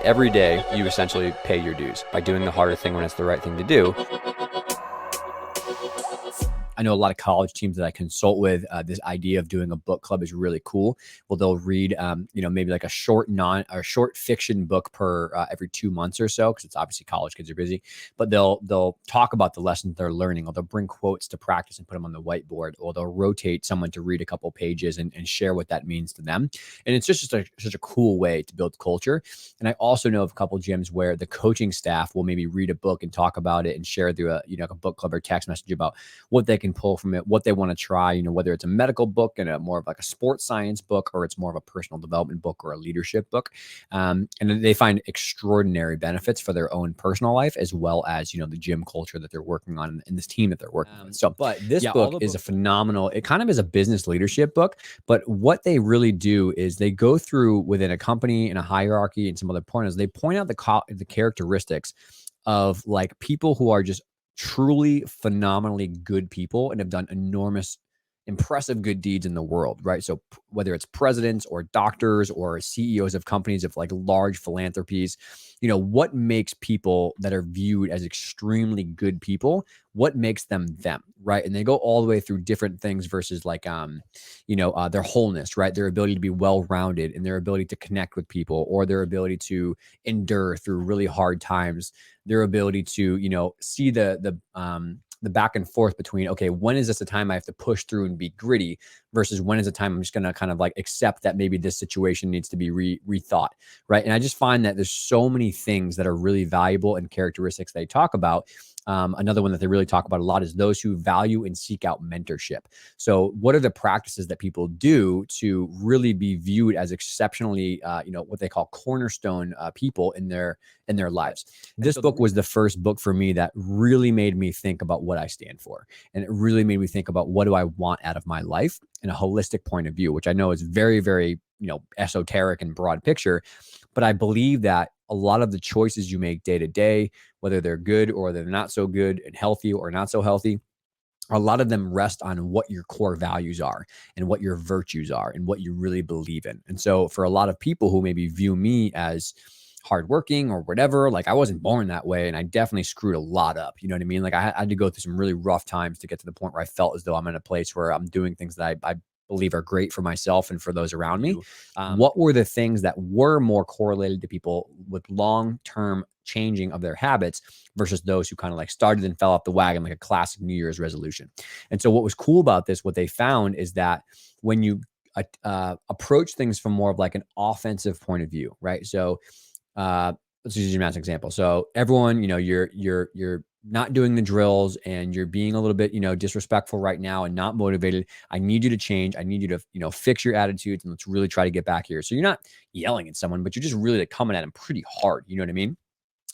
Every day, you essentially pay your dues by doing the harder thing when it's the right thing to do. I know a lot of college teams that I consult with, this idea of doing a book club is really cool. Well, they'll read, maybe like a short fiction book per every 2 months or so, because it's obviously college kids are busy. But they'll talk about the lessons they're learning, or they'll bring quotes to practice and put them on the whiteboard, or they'll rotate someone to read a couple pages and share what that means to them. And it's just such a cool way to build culture. And I also know of a couple gyms where the coaching staff will maybe read a book and talk about it and share through a book club or text message about what they can pull from it, what they want to try, whether it's a medical book and a more of like a sports science book, or it's more of a personal development book or a leadership book. And they find extraordinary benefits for their own personal life, as well as, the gym culture that they're working on and this team that they're working on. So, but this book is a phenomenal, it kind of is a business leadership book, but what they really do is they go through within a company and a hierarchy and some other pointers. They point out the characteristics of like people who are just truly phenomenally good people and have done impressive good deeds in the world, right? So whether it's presidents or doctors or CEOs of companies of like large philanthropies, what makes people that are viewed as extremely good people, what makes them, right? And they go all the way through different things versus like, their wholeness, right? Their ability to be well-rounded and their ability to connect with people, or their ability to endure through really hard times, their ability to, see the back and forth between, okay, when is this a time I have to push through and be gritty versus when is a time I'm just going to kind of like accept that maybe this situation needs to be rethought, right? And I just find that there's so many things that are really valuable and characteristics they talk about. Another one that they really talk about a lot is those who value and seek out mentorship. So what are the practices that people do to really be viewed as exceptionally, what they call cornerstone people in their lives? This book was the first book for me that really made me think about what I stand for. And it really made me think about what do I want out of my life in a holistic point of view, which I know is very, very, esoteric and broad picture. But I believe that a lot of the choices you make day to day, whether they're good or they're not so good and healthy or not so healthy, a lot of them rest on what your core values are and what your virtues are and what you really believe in. And so for a lot of people who maybe view me as hardworking or whatever, like I wasn't born that way, and I definitely screwed a lot up. You know what I mean? Like I had to go through some really rough times to get to the point where I felt as though I'm in a place where I'm doing things that I believe are great for myself and for those around me. What were the things that were more correlated to people with long-term changing of their habits versus those who kind of like started and fell off the wagon, like a classic New Year's resolution? And so what was cool about this, what they found is that when you approach things from more of like an offensive point of view, right? So let's use a gymnastics example. So everyone, you're not doing the drills and you're being a little bit, disrespectful right now and not motivated. I need you to change. I need you to, fix your attitudes and let's really try to get back here. So you're not yelling at someone, but you're just really like coming at them pretty hard. You know what I mean?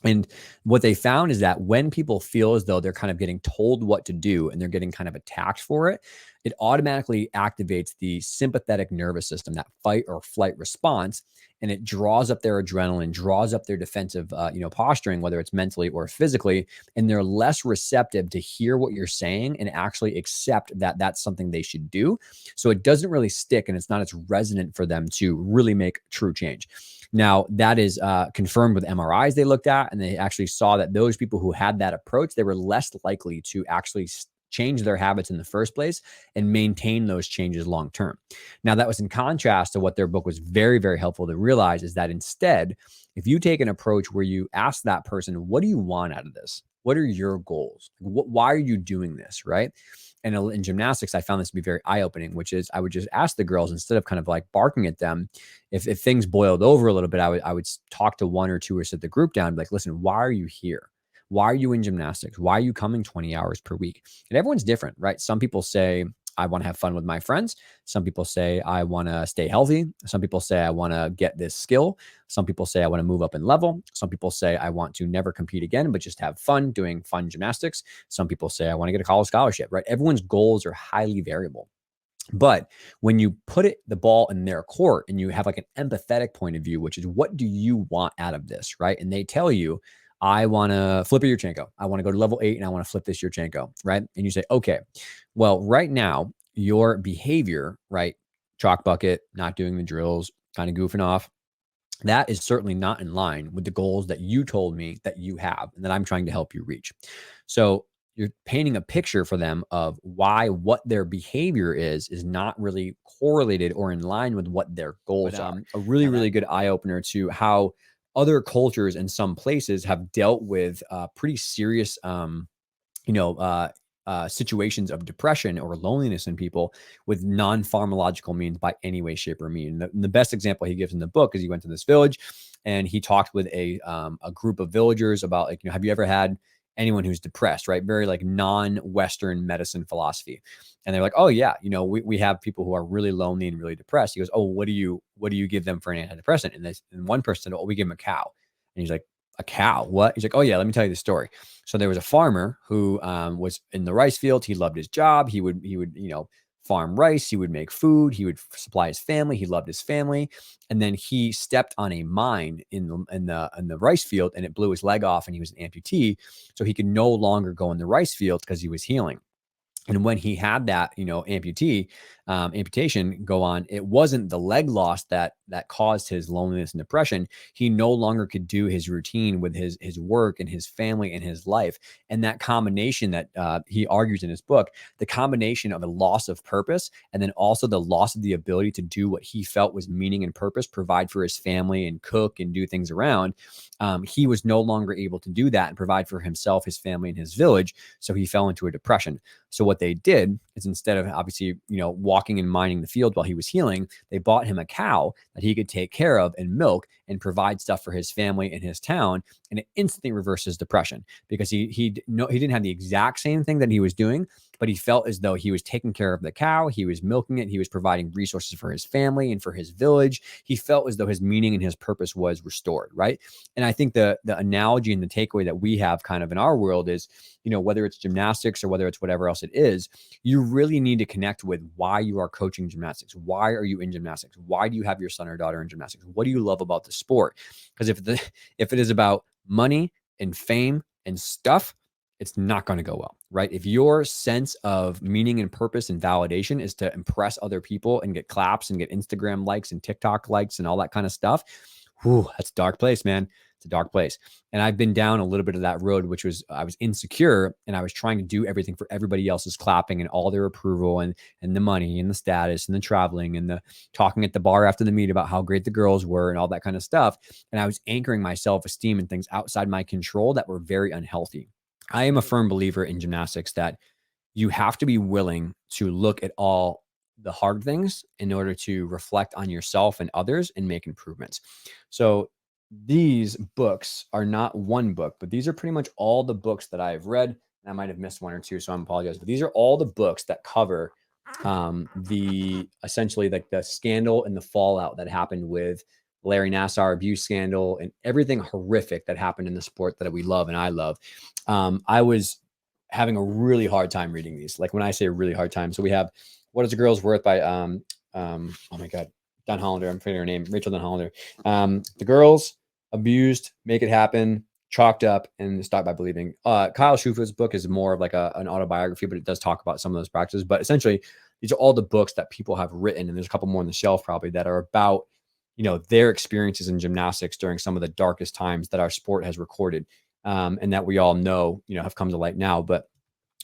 And what they found is that when people feel as though they're kind of getting told what to do and they're getting kind of attacked for it, it automatically activates the sympathetic nervous system, that fight or flight response, and it draws up their adrenaline, draws up their defensive, posturing, whether it's mentally or physically, and they're less receptive to hear what you're saying and actually accept that that's something they should do. So it doesn't really stick and it's not as resonant for them to really make true change. Now, that is confirmed with MRIs they looked at, and they actually saw that those people who had that approach, they were less likely to actually change their habits in the first place and maintain those changes long term. Now, that was in contrast to what their book was very, very helpful to realize is that instead, if you take an approach where you ask that person, what do you want out of this? What are your goals? Why are you doing this, right? And in gymnastics, I found this to be very eye-opening, which is I would just ask the girls, instead of kind of like barking at them, if things boiled over a little bit, I would talk to one or two or sit the group down and be like, listen, why are you here? Why are you in gymnastics? Why are you coming 20 hours per week? And everyone's different, right? Some people say, I want to have fun with my friends. Some people say, I want to stay healthy. Some people say, I want to get this skill. Some people say, I want to move up in level. Some people say, I want to never compete again, but just have fun doing fun gymnastics. Some people say, I want to get a college scholarship, right? Everyone's goals are highly variable. But when you put the ball in their court and you have like an empathetic point of view, which is what do you want out of this, right? And they tell you, I want to flip a Yurchenko. I want to go to level 8 and I want to flip this Yurchenko, right? And you say, okay, well, right now, your behavior, right, chalk bucket, not doing the drills, kind of goofing off. That is certainly not in line with the goals that you told me that you have and that I'm trying to help you reach. So you're painting a picture for them of why what their behavior is not really correlated or in line with what their goals are. A really, really good eye opener to how other cultures in some places have dealt with pretty serious, situations of depression or loneliness in people with non-pharmacological means by any way, shape, or mean. The best example he gives in the book is he went to this village and he talked with a group of villagers about, like, have you ever had anyone who's depressed, right? Very like non-Western medicine philosophy. And they're like, oh yeah, we have people who are really lonely and really depressed. He goes, oh, what do you give them for an antidepressant? And one person said, oh, we give them a cow. And he's like, a cow? What? He's like, oh yeah, let me tell you the story. So there was a farmer who was in the rice field. He loved his job. He would farm rice. He would make food. He would supply his family. He loved his family. And then he stepped on a mine in the rice field, and it blew his leg off, and he was an amputee. So he could no longer go in the rice field because he was healing. And when he had that, amputation go on, it wasn't the leg loss that caused his loneliness and depression. He no longer could do his routine with his work and his family and his life. And that combination that he argues in his book, the combination of a loss of purpose and then also the loss of the ability to do what he felt was meaning and purpose, provide for his family and cook and do things around. He was no longer able to do that and provide for himself, his family, and his village. So he fell into a depression. So what they did is, instead of obviously, walking and mining the field while he was healing, they bought him a cow that he could take care of and milk and provide stuff for his family and his town. And it instantly reversed his depression because he didn't have the exact same thing that he was doing, but he felt as though he was taking care of the cow. He was milking it. He was providing resources for his family and for his village. He felt as though his meaning and his purpose was restored, right? And I think the analogy and the takeaway that we have kind of in our world is, whether it's gymnastics or whether it's whatever else it is, you really need to connect with why you are coaching gymnastics. Why are you in gymnastics? Why do you have your son or daughter in gymnastics? What do you love about the sport? Because if it is about money and fame and stuff, it's not going to go well, right? If your sense of meaning and purpose and validation is to impress other people and get claps and get Instagram likes and TikTok likes and all that kind of stuff, that's a dark place, man. It's a dark place. And I've been down a little bit of that road, which was, I was insecure and I was trying to do everything for everybody else's clapping and all their approval and the money and the status and the traveling and the talking at the bar after the meet about how great the girls were and all that kind of stuff. And I was anchoring my self-esteem in things outside my control that were very unhealthy. I am a firm believer in gymnastics that you have to be willing to look at all the hard things in order to reflect on yourself and others and make improvements. So these books are not one book, but these are pretty much all the books that I've read. And I might have missed one or two, so I apologize. But these are all the books that cover essentially like the scandal and the fallout that happened with Larry Nassar abuse scandal and everything horrific that happened in the sport that we love and I love. I was having a really hard time reading these. Like, when I say a really hard time, so we have What Is a Girl's Worth by oh my God, Don Hollander. I'm forgetting her name, Rachel Don Hollander. The Girls, Abused, Make It Happen, Chalked Up, and Start by Believing. Kyle Schufa's book is more of like an autobiography, but it does talk about some of those practices. But essentially, these are all the books that people have written, and there's a couple more on the shelf probably that are about, their experiences in gymnastics during some of the darkest times that our sport has recorded, and that we all know, have come to light now. But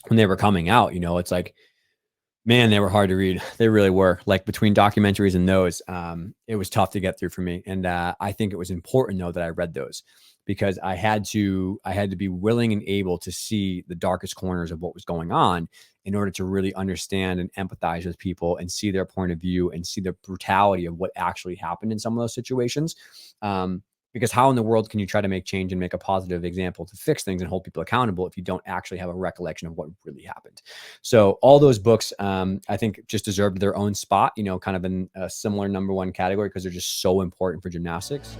when they were coming out, it's like, man, they were hard to read. They really were. Like, between documentaries and those, it was tough to get through for me. And I think it was important, though, that I read those, because I had to be willing and able to see the darkest corners of what was going on in order to really understand and empathize with people and see their point of view and see the brutality of what actually happened in some of those situations. Because how in the world can you try to make change and make a positive example to fix things and hold people accountable if you don't actually have a recollection of what really happened? So all those books, I think, just deserved their own spot, kind of in a similar number one category, because they're just so important for gymnastics.